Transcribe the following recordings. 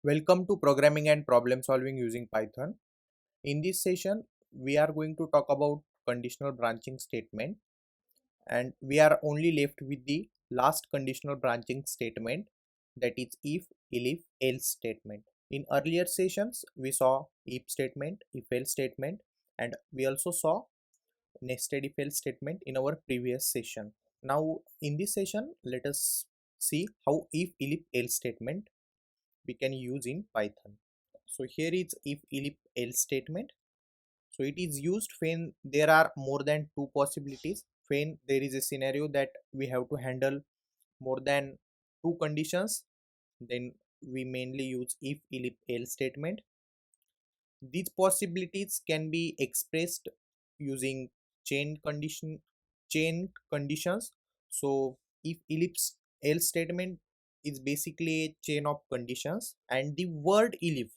Welcome to programming and problem solving using Python. In this session, we are going to talk about conditional branching statement, and we are only left with the last conditional branching statement, that is if, elif, else statement. In earlier sessions, we saw if statement, if else statement, and we also saw nested if else statement in our previous session. Now in this session, let us see how if, elif, else statement we can use in Python. So here is if, elif, else statement. So it is used when there are more than two possibilities, when there is a scenario that we have to handle more than two conditions, then we mainly use if, elif, else statement. These possibilities can be expressed using chain conditions. So if, elif, else statement is basically a chain of conditions, and the word elif,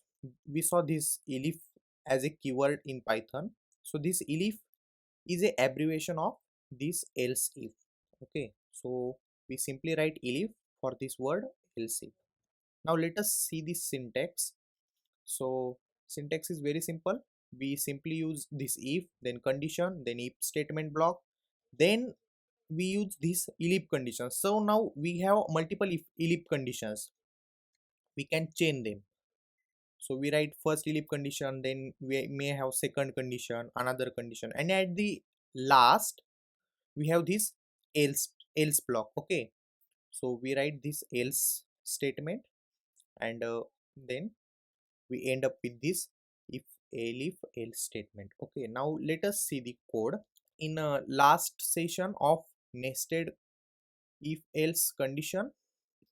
we saw this elif as a keyword in Python. So this elif is a abbreviation of this else if. Okay, so we simply write elif for this word else if. Now let us see the syntax. So syntax is very simple. We simply use this if, then condition, then if statement block, then we use this elif conditions. So now we have multiple if, elif conditions. We can chain them. So we write first elif condition, then we may have second condition, another condition, and at the last we have this else block. Okay, so we write this else statement, and then we end up with this if, elif, else statement. Okay, now let us see the code. In last session of nested if else condition,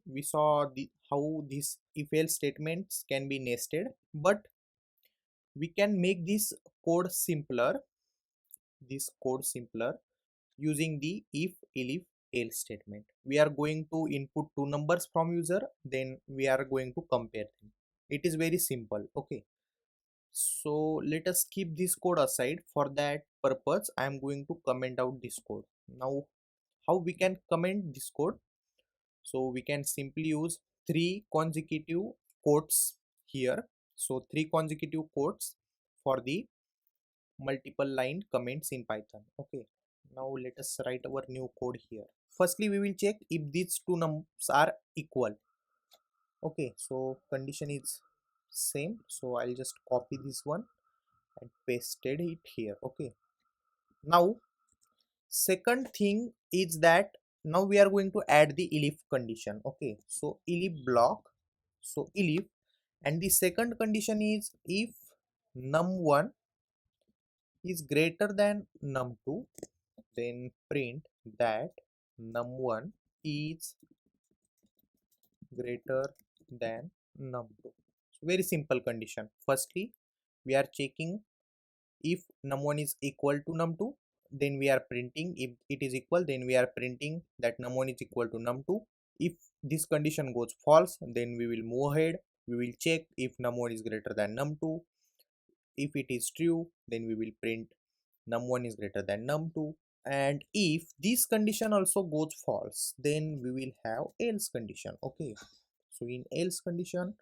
we saw how these if else statements can be nested, but we can make this code simpler using the if, elif, else statement. We are going to input two numbers from user, then we are going to compare them. It is very simple. Okay, so let us keep this code aside. For that purpose, I am going to comment out this code. Now how we can comment this code? So we can simply use three consecutive quotes here. So three consecutive quotes for the multiple line comments in Python. Okay, now let us write our new code here. Firstly, we will check if these two numbers are equal. Okay, so condition is same, so I'll just copy this one and pasted it here. Okay, now second thing is that now we are going to add the elif condition. Okay, so elif block, so elif, and the second condition is if num1 is greater than num2, then print that num1 is greater than num2. So very simple condition. Firstly, we are checking if num1 is equal to num2, then we are printing. If it is equal, then we are printing that num1 is equal to num2. If this condition goes false, then we will move ahead. We will check if num1 is greater than num2. If it is true, then we will print num1 is greater than num2. And if this condition also goes false, then we will have else condition. Okay, so in else condition,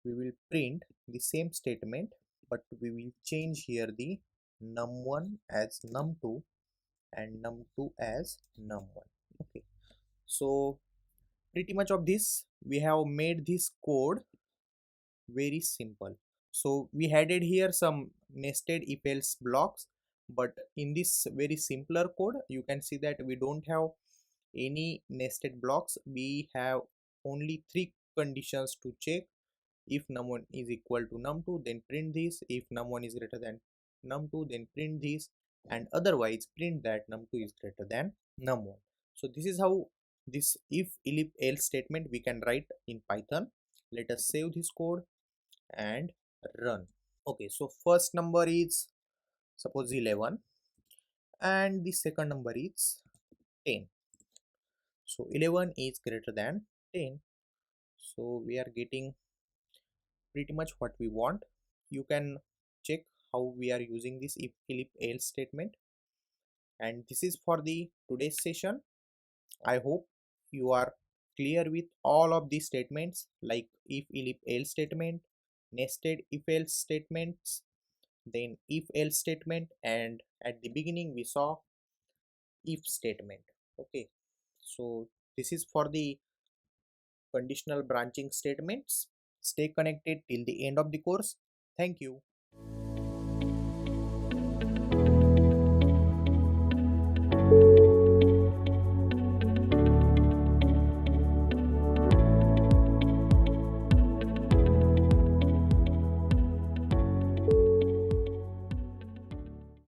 we will print the same statement, but we will change here the num1 as num2 and num2 as num1. Okay, so pretty much of this, we have made this code very simple. So we added here some nested if else blocks, but in this very simpler code, you can see that we don't have any nested blocks. We have only three conditions to check. If num1 is equal to num2, then print this. If num1 is greater than num2, then print this, and otherwise print that num2 is greater than num1. So this is how this if, elif, else statement we can write in Python. Let us save this code and run. Okay, so first number is suppose 11, and the second number is 10. So 11 is greater than 10. So we are getting pretty much what we want. You can check how we are using this if, elif, else statement. And this is for the today's session. I hope you are clear with all of these statements like if else statement, nested if else statements, then if else statement, and at the beginning we saw if statement. Okay, so this is for the conditional branching statements. Stay connected till the end of the course. Thank you.